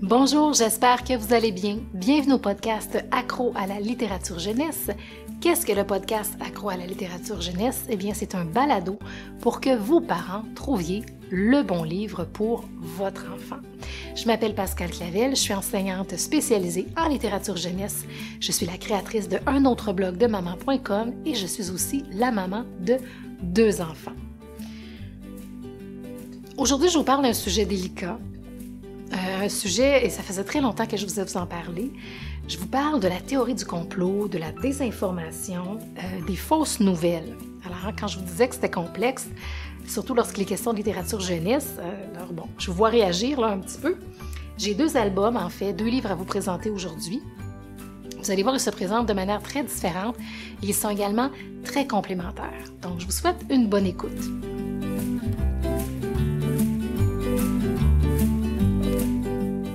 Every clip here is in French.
Bonjour, j'espère que vous allez bien. Bienvenue au podcast Accro à la littérature jeunesse. Qu'est-ce que le podcast Accro à la littérature jeunesse? Eh bien, c'est un balado pour que vous, parents, trouviez le bon livre pour votre enfant. Je m'appelle Pascale Clavel, je suis enseignante spécialisée en littérature jeunesse. Je suis la créatrice de un autre blog de maman.com et je suis aussi la maman de 2 enfants. Aujourd'hui, je vous parle d'un sujet délicat. Un sujet, et ça faisait très longtemps que je vous ai vous en parlé, je vous parle de la théorie du complot, de la désinformation, des fausses nouvelles. Alors, quand je vous disais que c'était complexe, surtout lorsqu'il est question de littérature jeunesse, alors bon, je vous vois réagir là un petit peu. J'ai 2 albums, en fait, 2 livres à vous présenter aujourd'hui. Vous allez voir, ils se présentent de manière très différente et ils sont également très complémentaires. Donc, je vous souhaite une bonne écoute.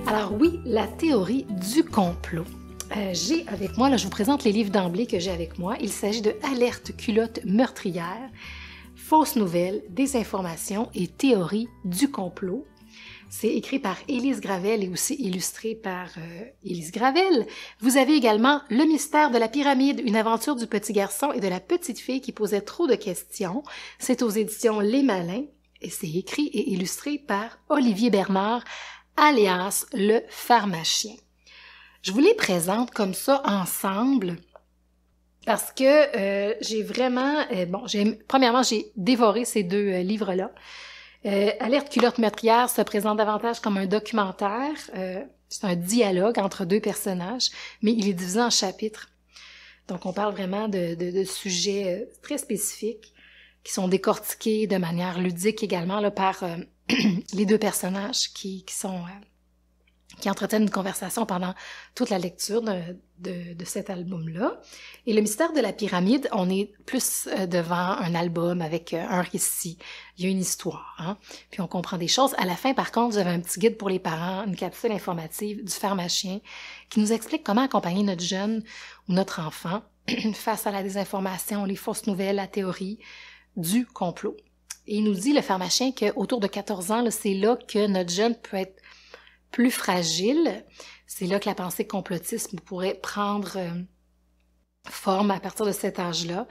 Alors oui, la théorie du complot. J'ai avec moi, là je vous présente les livres d'emblée que j'ai avec moi. Il s'agit de Alerte culotte meurtrière, fausses nouvelles, désinformation et théorie du complot. C'est écrit par Élise Gravel et aussi illustré par Élise Gravel. Vous avez également Le mystère de la pyramide, une aventure du petit garçon et de la petite fille qui posait trop de questions. C'est aux éditions Les Malins et c'est écrit et illustré par Olivier Bernard, alias le pharmacien. Je vous les présente comme ça ensemble parce que j'ai vraiment... premièrement, j'ai dévoré ces 2 livres-là. Alerte culotte meurtrière se présente davantage comme un documentaire. C'est un dialogue entre 2 personnages, mais il est divisé en chapitres. Donc, on parle vraiment de sujets très spécifiques qui sont décortiqués de manière ludique également là, par... les 2 personnages qui entretiennent une conversation pendant toute la lecture de cet album-là. Et Le mystère de la pyramide, on est plus devant un album avec un récit. Il y a une histoire, hein? Puis on comprend des choses. À la fin, par contre, vous avez un petit guide pour les parents, une capsule informative du pharmacien qui nous explique comment accompagner notre jeune ou notre enfant face à la désinformation, les fausses nouvelles, la théorie du complot. Et il nous dit, le pharmacien, qu'autour de 14 ans, là, c'est là que notre jeune peut être plus fragile. C'est là que la pensée complotiste pourrait prendre forme à partir de cet âge-là.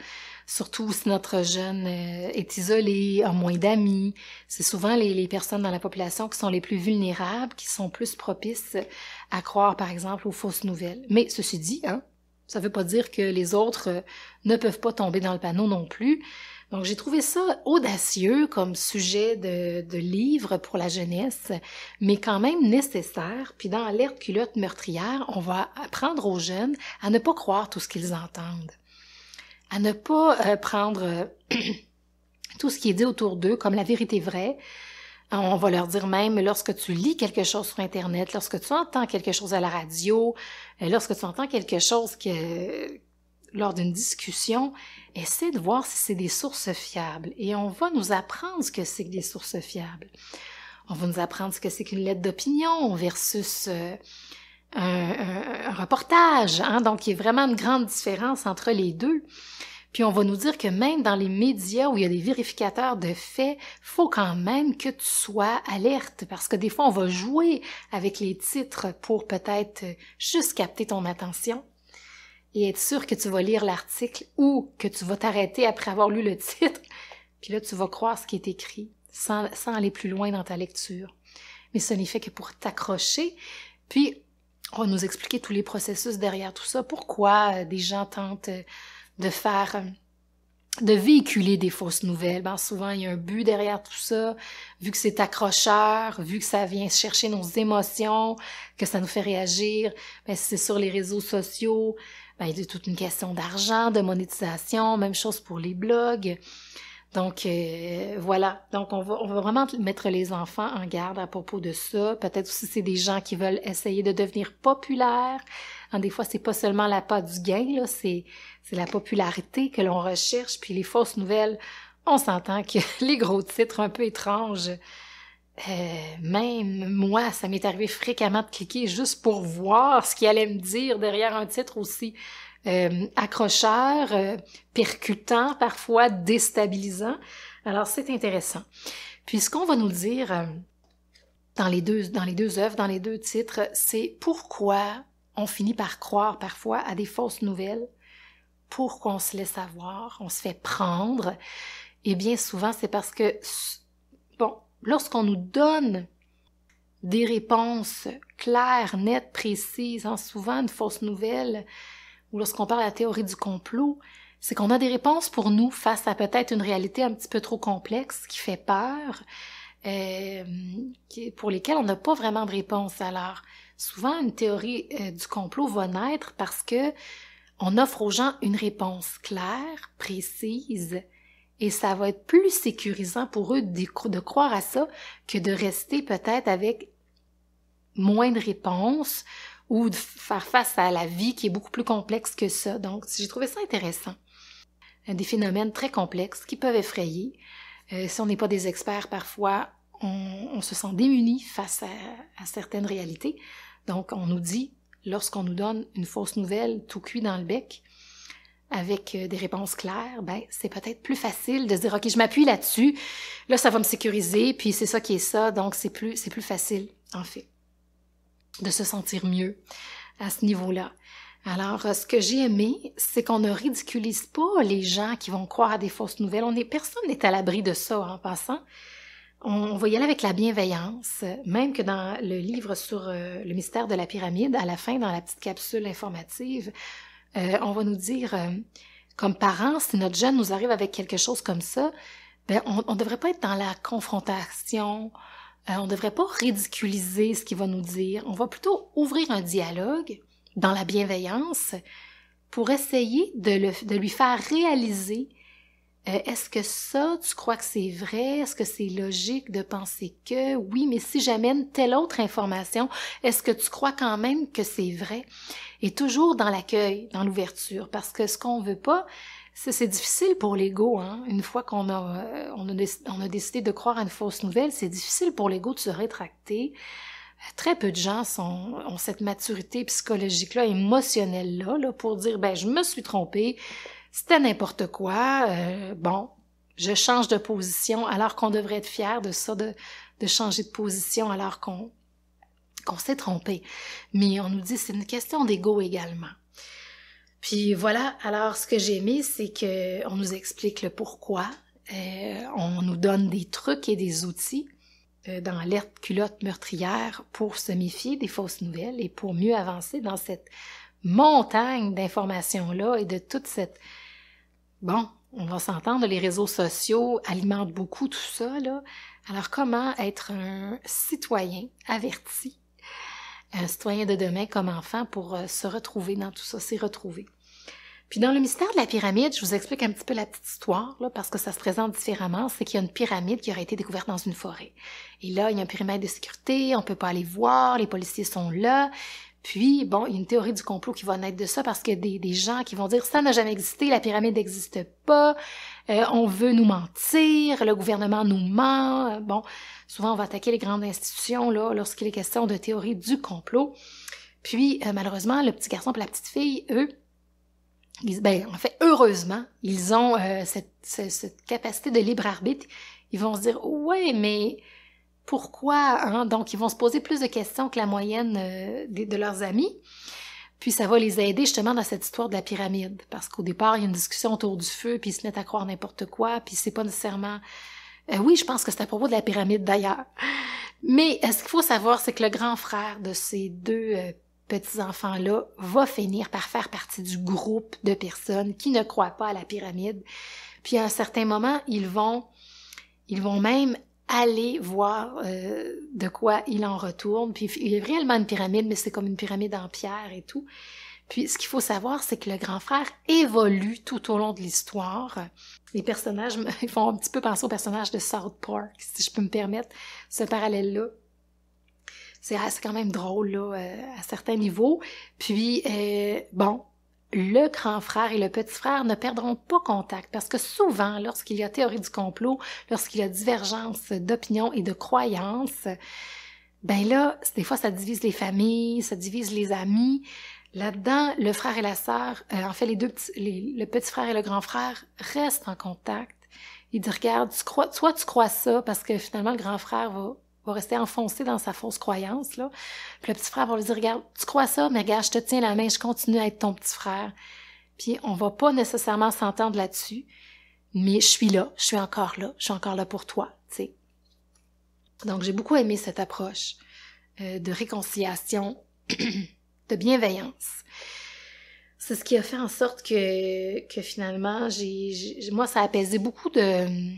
Surtout si notre jeune est isolé, a moins d'amis. C'est souvent les personnes dans la population qui sont les plus vulnérables, qui sont plus propices à croire, par exemple, aux fausses nouvelles. Mais ceci dit, hein, ça ne veut pas dire que les autres ne peuvent pas tomber dans le panneau non plus. Donc, j'ai trouvé ça audacieux comme sujet de livre pour la jeunesse, mais quand même nécessaire. Puis dans Alerte culotte meurtrière, on va apprendre aux jeunes à ne pas croire tout ce qu'ils entendent, à ne pas prendre tout ce qui est dit autour d'eux comme la vérité vraie. On va leur dire même, lorsque tu lis quelque chose sur Internet, lorsque tu entends quelque chose à la radio, lorsque tu entends quelque chose lors d'une discussion, essaie de voir si c'est des sources fiables. Et on va nous apprendre ce que c'est que des sources fiables. On va nous apprendre ce que c'est qu'une lettre d'opinion versus un reportage. Hein? Donc, il y a vraiment une grande différence entre les 2. Puis, on va nous dire que même dans les médias où il y a des vérificateurs de faits, faut quand même que tu sois alerte. Parce que des fois, on va jouer avec les titres pour peut-être juste capter ton attention et être sûr que tu vas lire l'article ou que tu vas t'arrêter après avoir lu le titre, puis là, tu vas croire ce qui est écrit sans aller plus loin dans ta lecture. Mais ce n'est fait que pour t'accrocher. Puis, on va nous expliquer tous les processus derrière tout ça. Pourquoi des gens tentent de véhiculer des fausses nouvelles. Ben, souvent, il y a un but derrière tout ça, vu que c'est accrocheur, vu que ça vient chercher nos émotions, que ça nous fait réagir. Ben, si c'est sur les réseaux sociaux, ben, il y a toute une question d'argent, de monétisation, même chose pour les blogs. Donc, voilà. Donc, on va vraiment mettre les enfants en garde à propos de ça. Peut-être aussi c'est des gens qui veulent essayer de devenir populaires. Hein, des fois, c'est pas seulement l'appât du gain, là, c'est la popularité que l'on recherche. Puis les fausses nouvelles, on s'entend que les gros titres un peu étranges, même moi, ça m'est arrivé fréquemment de cliquer juste pour voir ce qu'il allait me dire derrière un titre aussi accrocheur, percutant, parfois déstabilisant. Alors, c'est intéressant. Puis, ce qu'on va nous dire dans les deux œuvres, dans les deux titres, c'est pourquoi on finit par croire parfois à des fausses nouvelles, pourquoi on se laisse avoir, on se fait prendre. Et bien souvent, c'est parce que, bon, lorsqu'on nous donne des réponses claires, nettes, précises, souvent une fausse nouvelle, ou lorsqu'on parle de la théorie du complot, c'est qu'on a des réponses pour nous face à peut-être une réalité un petit peu trop complexe, qui fait peur, pour lesquelles on n'a pas vraiment de réponse. Alors, souvent, une théorie du complot va naître parce que on offre aux gens une réponse claire, précise, et ça va être plus sécurisant pour eux de croire à ça que de rester peut-être avec moins de réponses ou de faire face à la vie qui est beaucoup plus complexe que ça. Donc, j'ai trouvé ça intéressant. Des phénomènes très complexes qui peuvent effrayer. Si on n'est pas des experts, parfois, on se sent démuni face à certaines réalités. Donc, on nous dit, lorsqu'on nous donne une fausse nouvelle tout cuit dans le bec, avec des réponses claires, ben c'est peut-être plus facile de se dire, OK, je m'appuie là-dessus, là, ça va me sécuriser, puis c'est ça qui est ça, donc c'est plus facile, en fait, de se sentir mieux à ce niveau-là. Alors, ce que j'ai aimé, c'est qu'on ne ridiculise pas les gens qui vont croire à des fausses nouvelles. Personne n'est à l'abri de ça, en passant. On va y aller avec la bienveillance, même que dans le livre sur le mystère de la pyramide, à la fin, dans la petite capsule informative, on va nous dire, comme parents, si notre jeune nous arrive avec quelque chose comme ça, ben on devrait pas être dans la confrontation, on devrait pas ridiculiser ce qu'il va nous dire, on va plutôt ouvrir un dialogue dans la bienveillance pour essayer de lui faire réaliser est-ce que ça, tu crois que c'est vrai? Est-ce que c'est logique de penser que oui, mais si j'amène telle autre information, est-ce que tu crois quand même que c'est vrai? Et toujours dans l'accueil, dans l'ouverture, parce que ce qu'on veut pas, c'est difficile pour l'ego, hein. Une fois qu'on a décidé de croire à une fausse nouvelle, c'est difficile pour l'ego de se rétracter. Très peu de gens ont cette maturité psychologique-là, émotionnelle-là, là, pour dire, ben, je me suis trompée, c'était n'importe quoi, bon, je change de position, alors qu'on devrait être fier de ça, de changer de position alors qu'on s'est trompé. Mais on nous dit c'est une question d'ego également. Puis voilà, alors ce que j'ai aimé, c'est que on nous explique le pourquoi, on nous donne des trucs et des outils dans l'alerte culotte meurtrière pour se méfier des fausses nouvelles et pour mieux avancer dans cette montagne d'informations-là et de toute cette... Bon, on va s'entendre, les réseaux sociaux alimentent beaucoup tout ça, là. Alors, comment être un citoyen averti, un citoyen de demain comme enfant pour se retrouver dans tout ça, s'y retrouver? Puis dans le mystère de la pyramide, je vous explique un petit peu la petite histoire, là, parce que ça se présente différemment. C'est qu'il y a une pyramide qui aurait été découverte dans une forêt. Et là, il y a un périmètre de sécurité, on peut pas aller voir, les policiers sont là. Puis, bon, il y a une théorie du complot qui va naître de ça parce qu'il y a des gens qui vont dire « ça n'a jamais existé, la pyramide n'existe pas, on veut nous mentir, le gouvernement nous ment. » Bon, souvent on va attaquer les grandes institutions là lorsqu'il est question de théorie du complot. Puis, malheureusement, le petit garçon et la petite fille, eux, en fait, heureusement, ils ont cette capacité de libre arbitre. Ils vont se dire « ouais, mais... » Pourquoi? Hein? Donc, ils vont se poser plus de questions que la moyenne de leurs amis. Puis, ça va les aider justement dans cette histoire de la pyramide. Parce qu'au départ, il y a une discussion autour du feu, puis ils se mettent à croire n'importe quoi, puis c'est pas nécessairement... oui, je pense que c'est à propos de la pyramide d'ailleurs. Mais ce qu'il faut savoir, c'est que le grand frère de ces deux petits-enfants-là va finir par faire partie du groupe de personnes qui ne croient pas à la pyramide. Puis, à un certain moment, ils vont même aller voir de quoi il en retourne. Puis il y a réellement une pyramide, mais c'est comme une pyramide en pierre et tout. Puis ce qu'il faut savoir, c'est que le grand frère évolue tout au long de l'histoire. Les personnages, ils font un petit peu penser aux personnages de South Park, si je peux me permettre ce parallèle-là. C'est quand même drôle, là, à certains niveaux. Puis, bon... Le grand frère et le petit frère ne perdront pas contact parce que souvent, lorsqu'il y a théorie du complot, lorsqu'il y a divergence d'opinion et de croyances, ben là, des fois, ça divise les familles, ça divise les amis. Là-dedans, le frère et la sœur, en fait, le petit frère et le grand frère restent en contact. Ils disent, regarde, tu crois ça parce que finalement, le grand frère va rester enfoncé dans sa fausse croyance, là. Puis le petit frère va lui dire, regarde, tu crois ça, mais regarde, je te tiens la main, je continue à être ton petit frère. Puis on va pas nécessairement s'entendre là-dessus, mais je suis là pour toi, tu sais. Donc j'ai beaucoup aimé cette approche de réconciliation, de bienveillance. C'est ce qui a fait en sorte que finalement, moi, ça a apaisé beaucoup de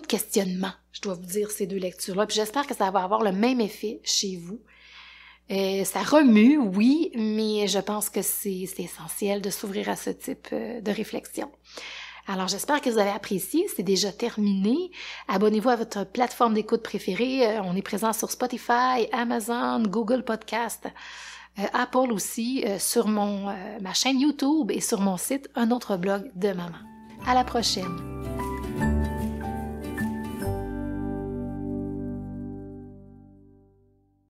questionnements, je dois vous dire, ces 2 lectures-là. Puis j'espère que ça va avoir le même effet chez vous. Ça remue, oui, mais je pense que c'est essentiel de s'ouvrir à ce type de réflexion. Alors, j'espère que vous avez apprécié. C'est déjà terminé. Abonnez-vous à votre plateforme d'écoute préférée. On est présent sur Spotify, Amazon, Google Podcast, Apple aussi, sur ma chaîne YouTube et sur mon site Un autre blog de maman. À la prochaine!